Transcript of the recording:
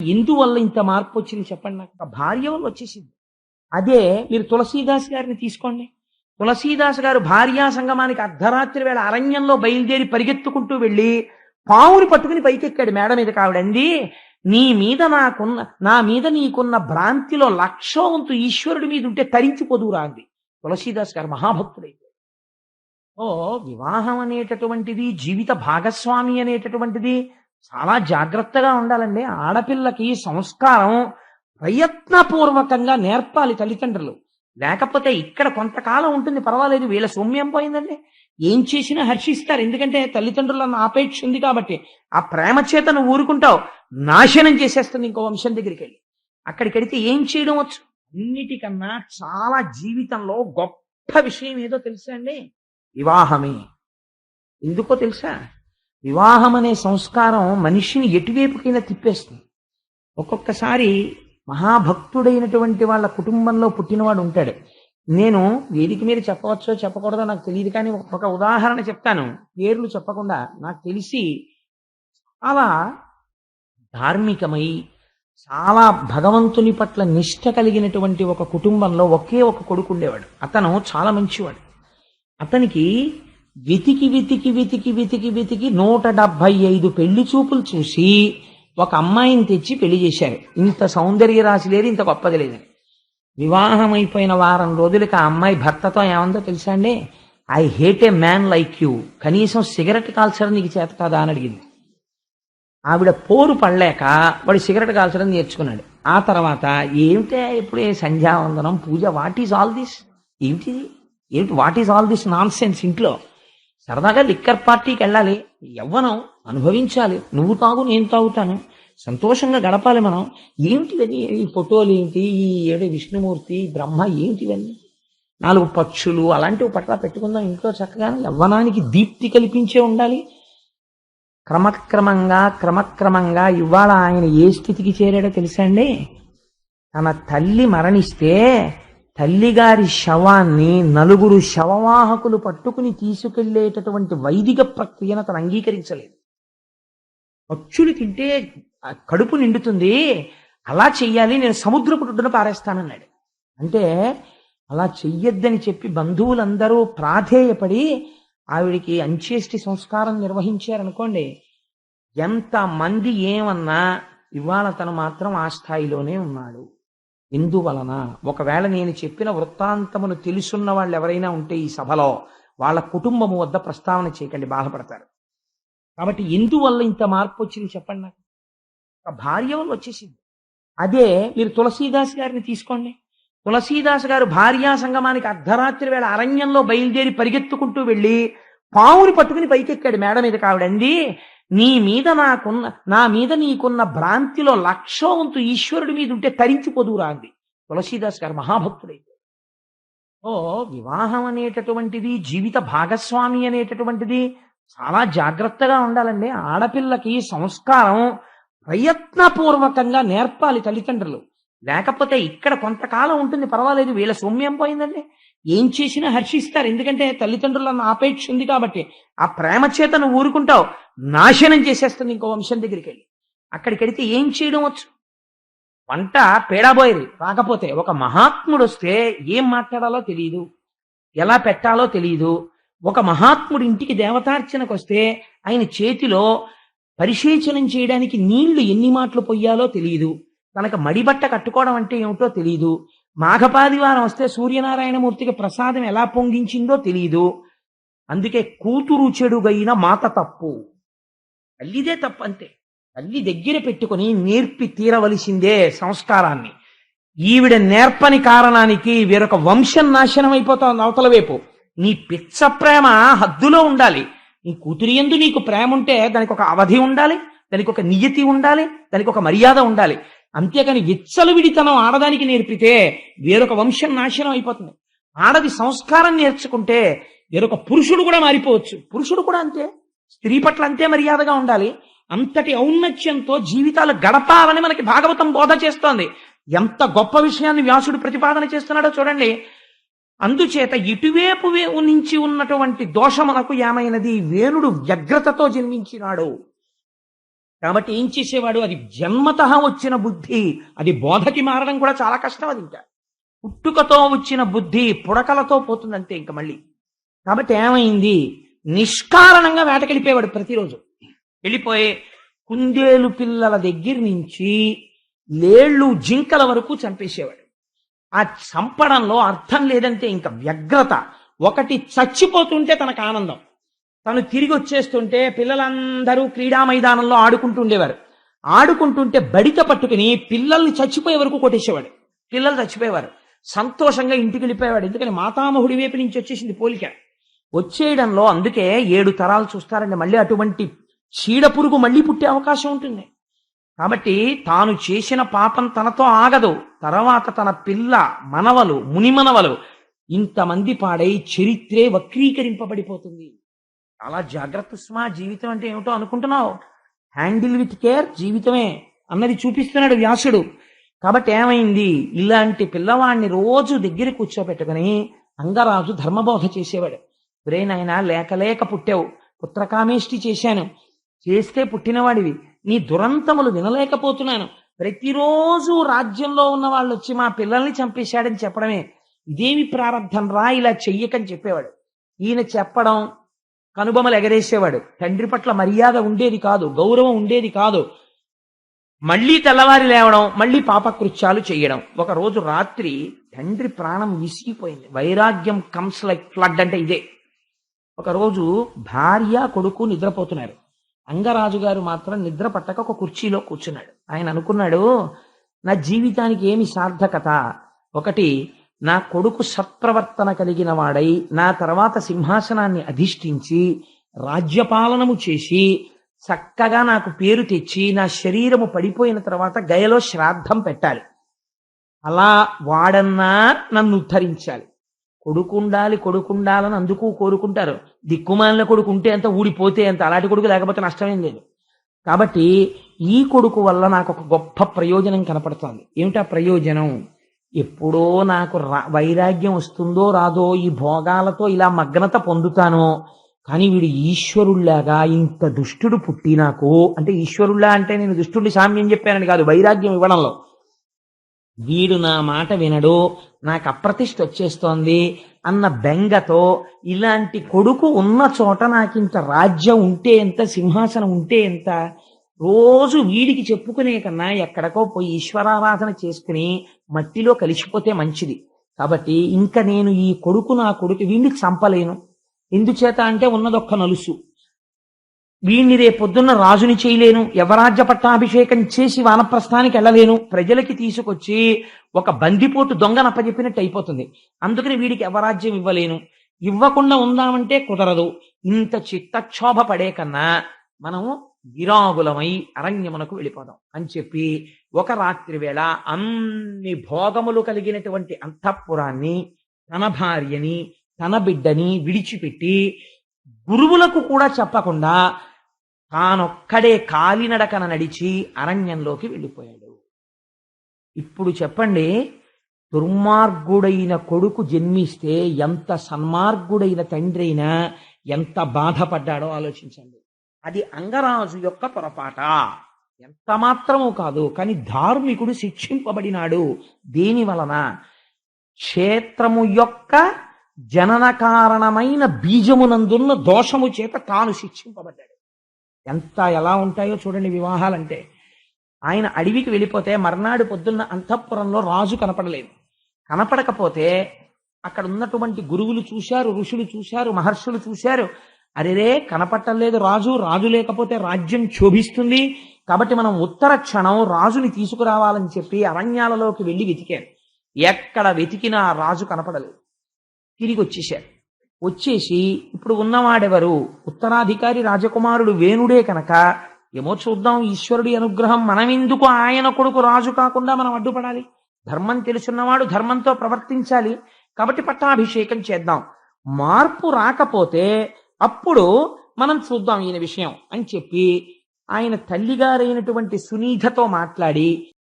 ఎందువల్ల ఇంత మార్పు వచ్చింది చెప్పండి నాకు? ఒక భార్య వల్ల వచ్చేసింది. అదే మీరు తులసీదాస్ గారిని తీసుకోండి. తులసీదాస్ గారు భార్యా సంగమానికి అర్ధరాత్రి వేళ అరణ్యంలో బయలుదేరి పరిగెత్తుకుంటూ వెళ్ళి పావుని పట్టుకుని పైకెక్కాడు. మేడ మీద కావిడంది, నీ మీద నా మీద నీకున్న భ్రాంతిలో లక్షో వంతు ఈశ్వరుడి మీద ఉంటే తరించిపోదురా అంది. తులసీదాస్ గారు మహాభక్తుడైతే ఓ వివాహం అనేటటువంటిది, జీవిత భాగస్వామి అనేటటువంటిది చాలా జాగ్రత్తగా ఉండాలండి. ఆడపిల్లకి సంస్కారం ప్రయత్నపూర్వకంగా నేర్పాలి తల్లిదండ్రులు. లేకపోతే ఇక్కడ కొంతకాలం ఉంటుంది, పర్వాలేదు, వీళ్ళ సౌమ్యం పోయిందండి, ఏం చేసినా హర్షిస్తారు. ఎందుకంటే తల్లిదండ్రులన్న ఆపేక్ష ఉంది కాబట్టి. ఆ ప్రేమ చేత నువ్వు ఊరుకుంటావు, నాశనం చేసేస్తుంది ఇంకో వంశం దగ్గరికి వెళ్ళి. అక్కడికి వెళితే ఏం చేయడం వచ్చు? అన్నిటికన్నా చాలా జీవితంలో గొప్ప విషయం ఏదో తెలుసా అండి? వివాహమే. ఎందుకో తెలుసా? వివాహం అనే సంస్కారం మనిషిని ఎటువైపుకైనా తిప్పేస్తుంది. ఒక్కొక్కసారి మహాభక్తుడైనటువంటి వాళ్ళ కుటుంబంలో పుట్టినవాడు ఉంటాడు. నేను వేదిక మీద చెప్పవచ్చో చెప్పకూడదో నాకు తెలియదు, కానీ ఒక ఉదాహరణ చెప్తాను, పేర్లు చెప్పకుండా. నాకు తెలిసి చాలా ధార్మికమై చాలా భగవంతుని పట్ల నిష్ఠ కలిగినటువంటి ఒక కుటుంబంలో ఒకే ఒక కొడుకు ఉండేవాడు. అతను చాలా మంచివాడు. అతనికి వెతికి వెతికి వెతికి వెతికి వెతికి 175 పెళ్లి చూపులు చూసి ఒక అమ్మాయిని తెచ్చి పెళ్లి చేశారు. ఇంత సౌందర్య రాశి లేదు, ఇంత గొప్పది లేదని. వివాహం అయిపోయిన వారం రోజులకి ఆ అమ్మాయి భర్తతో ఏమందో తెలుసా అండి? I hate A man like you, కనీసం సిగరెట్ కాల్చడం నీకు చేత కాదా అని అడిగింది. ఆవిడ పోరు పడలేక వాడు సిగరెట్ కాల్చడం నేర్చుకున్నాడు. ఆ తర్వాత ఏమిటే ఇప్పుడే సంధ్యావందనం పూజ, వాట్ ఈజ్ ఆల్ దిస్? ఏమిటిది? ఏమిటి what is all this non sense? ఇంట్లో సరదాగా లిక్కర్ పార్టీకి వెళ్ళాలి, యవ్వనం అనుభవించాలి, నువ్వు తాగు నేను తాగుతాను, సంతోషంగా గడపాలి మనం. ఏమిటివన్నీ? ఈ ఫోటోలు ఏంటి, ఈ ఏడు విష్ణుమూర్తి బ్రహ్మ ఏమిటివన్నీ? 4 పక్షులు అలాంటివి పట్ల పెట్టుకుందాం ఇంట్లో చక్కగా. యవ్వనానికి దీప్తి కల్పించే ఉండాలి. క్రమక్రమంగా ఇవాళ ఆయన ఏ స్థితికి చేరాడో తెలుసా అండి? తన తల్లి మరణిస్తే తల్లిగారి శవాన్ని 4 శవవాహకులు పట్టుకుని తీసుకెళ్లేటటువంటి వైదిక ప్రక్రియను తను అంగీకరించలేదు. పక్షులు తింటే కడుపు నిండుతుంది, అలా చెయ్యాలి, నేను సముద్రపు ఒడ్డున పారేస్తానన్నాడు. అంటే అలా చెయ్యొద్దని చెప్పి బంధువులందరూ ప్రాధేయపడి ఆవిడికి అంత్యేష్టి సంస్కారం నిర్వహించారనుకోండి. ఎంతమంది ఏమన్నా ఇవాళ తను మాత్రం ఆ స్థాయిలోనే ఉన్నాడు. ఎందువలన? ఒకవేళ నేను చెప్పిన వృత్తాంతమును తెలుసున్న వాళ్ళు ఎవరైనా ఉంటే ఈ సభలో, వాళ్ళ కుటుంబము వద్ద ప్రస్తావన చేయకండి, బాధపడతారు. కాబట్టి ఎందువల్ల ఇంత మార్పు వచ్చింది చెప్పండి నాకు? ఒక భార్య వల్ల వచ్చేసింది. అదే మీరు తులసీదాస్ గారిని తీసుకోండి. తులసీదాస్ గారు భార్యా సంగమానికి అర్ధరాత్రి వేళ అరణ్యంలో బయలుదేరి పరిగెత్తుకుంటూ వెళ్ళి పావుని పట్టుకుని పైకెక్కాడు. మేడ మీద కావిడంది, నా మీద నీకున్న భ్రాంతిలో లక్షో వంతు ఈశ్వరుడి మీద ఉంటే తరించిపోదురా అంది. తులసీదాస్ గారు మహాభక్తుడైతే ఓ వివాహం అనేటటువంటిది, జీవిత భాగస్వామి అనేటటువంటిది చాలా జాగ్రత్తగా ఉండాలండి. ఆడపిల్లకి సంస్కారం ప్రయత్నపూర్వకంగా నేర్పాలి తల్లిదండ్రులు. లేకపోతే ఇక్కడ కొంతకాలం ఉంటుంది, పర్వాలేదు, వీళ్ళ సౌమ్యం పోయిందండి, ఏం చేసినా హర్షిస్తారు. ఎందుకంటే తల్లిదండ్రులన్న ఆపేక్ష ఉంది కాబట్టి. ఆ ప్రేమ చేత నువ్వు ఊరుకుంటావు, నాశనం చేసేస్తుంది ఇంకో వంశం దగ్గరికి వెళ్ళి. అక్కడికి వెళితే ఏం చేయడం వచ్చు? వంట పేడాబోయేది రాకపోతే ఒక మహాత్ముడు వస్తే ఏం మాట్లాడాలో తెలియదు, ఎలా పెట్టాలో తెలియదు. ఒక మహాత్ముడి ఇంటికి దేవతార్చనకు వస్తే ఆయన చేతిలో పరిశేచనం చేయడానికి నీళ్లు ఎన్ని మాటలు పొయ్యాలో తెలియదు, తనకు మడిబట్ట కట్టుకోవడం అంటే ఏమిటో తెలియదు, మాఘపాదివారం వస్తే సూర్యనారాయణమూర్తికి ప్రసాదం ఎలా పొంగించిందో తెలియదు. అందుకే కూతురు చెడుగైన మాత తప్పు, తల్లిదే తప్పు అంతే. తల్లి దగ్గర పెట్టుకుని నేర్పి తీరవలసిందే సంస్కారాన్ని. ఈవిడ నేర్పని కారణానికి వేరొక వంశం నాశనం అయిపోతావు అవతల వైపు. నీ పిచ్చ ప్రేమ హద్దులో ఉండాలి. నీ కూతురి యందు నీకు ప్రేమ ఉంటే దానికి ఒక అవధి ఉండాలి, దానికి ఒక నియతి ఉండాలి, దానికి ఒక మర్యాద ఉండాలి. అంతేకాని విచ్చలవిడితనం ఆడదానికి నేర్పితే వేరొక వంశం నాశనం అయిపోతుంది. ఆడది సంస్కారం నేర్చుకుంటే వేరొక పురుషుడు కూడా మారిపోవచ్చు. పురుషుడు కూడా అంతే, స్త్రీ పట్ల అంతే మర్యాదగా ఉండాలి. అంతటి ఔన్నత్యంతో జీవితాలు గడపాలని మనకి భాగవతం బోధ చేస్తోంది. ఎంత గొప్ప విషయాన్ని వ్యాసుడు ప్రతిపాదన చేస్తున్నాడో చూడండి. అందుచేత ఇటువైపు నుంచి ఉన్నటువంటి దోషమునకు ఏమైనది? వేణుడు వ్యగ్రతతో జన్మించినాడు. కాబట్టి ఏం చేసేవాడు, అది జన్మతః వచ్చిన బుద్ధి, అది బోధకి మారడం కూడా చాలా కష్టం. అది ఇంకా పుట్టుకతో వచ్చిన బుద్ధి పుడకలతో పోతుందంతే ఇంక మళ్ళీ. కాబట్టి ఏమైంది, నిష్కారణంగా వేటకెళ్ళిపోయేవాడు ప్రతిరోజు. వెళ్ళిపోయి కుందేలు పిల్లల దగ్గర నుంచి లేళ్ళు జింకల వరకు చంపేసేవాడు. ఆ చంపడంలో అర్థం లేదంటే ఇంకా వ్యగ్రత. ఒకటి చచ్చిపోతుంటే తనకు ఆనందం, తను తిరిగి వచ్చేస్తుంటే పిల్లలందరూ క్రీడా మైదానంలో ఆడుకుంటూ ఉండేవారు. ఆడుకుంటుంటే బడిత పట్టుకుని పిల్లల్ని చచ్చిపోయే వరకు కొట్టేసేవాడు. పిల్లలు చచ్చిపోయేవారు, సంతోషంగా ఇంటికి వెళ్ళిపోయేవాడు. ఎందుకని మాతామహుడి వైపు నుంచి వచ్చేసింది పోలిక. వచ్చేయడంలో అందుకే 7 తరాలు చూస్తారండి. మళ్ళీ అటువంటి చీడ పురుగు మళ్ళీ పుట్టే అవకాశం ఉంటుంది. కాబట్టి తాను చేసిన పాపం తనతో ఆగదు, తర్వాత తన పిల్ల మనవలు మునిమనవలు ఇంతమంది పాడై చరిత్రే వక్రీకరింపబడిపోతుంది. చాలా జాగ్రత్త సుమా. జీవితం అంటే ఏమిటో అనుకుంటున్నావు, హ్యాండిల్ విత్ కేర్ జీవితమే అన్నది చూపిస్తున్నాడు వ్యాసుడు. కాబట్టి ఏమైంది, ఇలాంటి పిల్లవాడిని రోజు దగ్గర కూర్చోబెట్టుకుని అంగరాజు ధర్మబోధ చేసేవాడు. ఒరే నాయనా, లేక లేక పుట్టావు, పుత్రకామేష్టి చేశాను, చేస్తే పుట్టినవాడివి, నీ దురంతములు వినలేకపోతున్నాను. ప్రతిరోజు రాజ్యంలో ఉన్న వాళ్ళు వచ్చి మా పిల్లల్ని చంపేశాడని చెప్పడమే, ఇదేమి ప్రారంధం రా, ఇలా చెయ్యకని చెప్పేవాడు. ఈయన చెప్పడం, కనుబొమలు ఎగరేసేవాడు. తండ్రి పట్ల మర్యాద ఉండేది కాదు, గౌరవం ఉండేది కాదు. మళ్ళీ తెల్లవారి లేవడం, మళ్ళీ పాపకృత్యాలు చేయడం. ఒక రోజు రాత్రి తండ్రి ప్రాణం విసిగిపోయింది. వైరాగ్యం కమ్స్ లైక్ ఫ్లడ్ అంటే ఇదే. ఒకరోజు భార్య కొడుకు నిద్రపోతున్నారు. అంగరాజు గారు మాత్రం నిద్ర పట్టక ఒక కుర్చీలో కూర్చున్నాడు. ఆయన అనుకున్నాడు, నా జీవితానికి ఏమి సార్థకత, ఒకటి నా కొడుకు సత్ప్రవర్తన కలిగిన వాడై నా తర్వాత సింహాసనాన్ని అధిష్ఠించి రాజ్యపాలనము చేసి చక్కగా నాకు పేరు తెచ్చి నా శరీరము పడిపోయిన తర్వాత గయలో శ్రాద్ధం పెట్టాలి. అలా వాడన్నా నన్ను ఉద్ధరించాలి. కొడుకుండాలని అందుకు కోరుకుంటారు. దిక్కుమాలిన కొడుకు ఉంటే అంత, ఊడిపోతే అంత, అలాంటి కొడుకు లేకపోతే నష్టమేం లేదు. కాబట్టి ఈ కొడుకు వల్ల నాకు ఒక గొప్ప ప్రయోజనం కనపడుతోంది. ఏమిటా ప్రయోజనం, ఎప్పుడో నాకు వైరాగ్యం వస్తుందో రాదో, ఈ భోగాలతో ఇలా మగ్నత పొందుతానో, కానీ వీడు ఈశ్వరుల్లాగా ఇంత దుష్టుడు పుట్టి నాకు, అంటే ఈశ్వరుల్లా అంటే నేను దుష్టుడి సామ్యం చెప్పానని కాదు, వైరాగ్యం ఇవ్వడంలో, వీడు నా మాట వినడు, నాకు అప్రతిష్ఠ వచ్చేస్తోంది అన్న బెంగతో, ఇలాంటి కొడుకు ఉన్న చోట నాకింత రాజ్యం ఉంటే ఎంత, సింహాసనం ఉంటే ఎంత, రోజు వీడికి చెప్పుకునే కన్నా ఎక్కడికో పోయి ఈశ్వరారాధన చేసుకుని మట్టిలో కలిసిపోతే మంచిది. కాబట్టి ఇంకా నేను ఈ కొడుకు, నా కొడుకు, వీడిని చంపలేను. ఎందుచేత అంటే ఉన్నదొక్క నలుసు, వీణ్ణి రేపొద్దున్న రాజుని చేయలేను, యవరాజ్య పట్టాభిషేకం చేసి వానప్రస్థానికి వెళ్ళలేను, ప్రజలకి తీసుకొచ్చి ఒక బందిపోటు దొంగను అప్పచెప్పినట్టు అయిపోతుంది. అందుకని వీడికి యవరాజ్యం ఇవ్వలేను, ఇవ్వకుండా ఉందామంటే కుదరదు. ఇంత చిత్తక్షోభ పడే కన్నా మనము విరాగులమై అరణ్యమునకు వెళ్ళిపోదాం అని చెప్పి ఒక రాత్రి వేళ అన్ని భోగములు కలిగినటువంటి అంతఃపురాన్ని, తన భార్యని, తన బిడ్డని విడిచిపెట్టి గురువులకు కూడా చెప్పకుండా తానొక్కడే కాలినడకన నడిచి అరణ్యంలోకి వెళ్ళిపోయాడు. ఇప్పుడు చెప్పండి, దుర్మార్గుడైన కొడుకు జన్మిస్తే ఎంత సన్మార్గుడైన తండ్రి అయినా ఎంత బాధపడ్డాడో ఆలోచించండి. అది అంగరాజు యొక్క పొరపాట, ఎంత మాత్రమూ కాదు. కానీ ధార్మికుడు శిక్షింపబడినాడు. దేని వలన? క్షేత్రము యొక్క జనన కారణమైన బీజమునందున్న దోషము చేత తాను శిక్షింపబడ్డాడు. ఎలా ఉంటాయో చూడండి వివాహాలంటే. ఆయన అడవికి వెళ్ళిపోతే మర్నాడు పొద్దున్న అంతఃపురంలో రాజు కనపడలేదు. కనపడకపోతే అక్కడ ఉన్నటువంటి గురువులు చూశారు, ఋషులు చూశారు, మహర్షులు చూశారు. అరెరే, కనపట్టలేదు రాజు, రాజు లేకపోతే రాజ్యం క్షోభిస్తుంది, కాబట్టి మనం ఉత్తర క్షణం రాజుని తీసుకురావాలని చెప్పి అరణ్యాలలోకి వెళ్ళి వెతికారు. ఎక్కడ వెతికినా రాజు కనపడలేదు. తిరిగి వచ్చేశారు. వచ్చేసి ఇప్పుడు ఉన్నవాడెవరు? ఉత్తరాధికారి రాజకుమారుడు వేణుడే కనుక, ఏమో చూద్దాం, ఈశ్వరుడి అనుగ్రహం, మనమెందుకు ఆయన కొడుకు రాజు కాకుండా మనం అడ్డుపడాలి? ధర్మం తెలుసున్నవాడు ధర్మంతో ప్రవర్తించాలి. కాబట్టి పట్టాభిషేకం చేద్దాం. మార్పు రాకపోతే అప్పుడు మనం చూద్దాం ఈయన విషయం అని చెప్పి ఆయన తల్లిగారైనటువంటి సునీధతో మాట్లాడి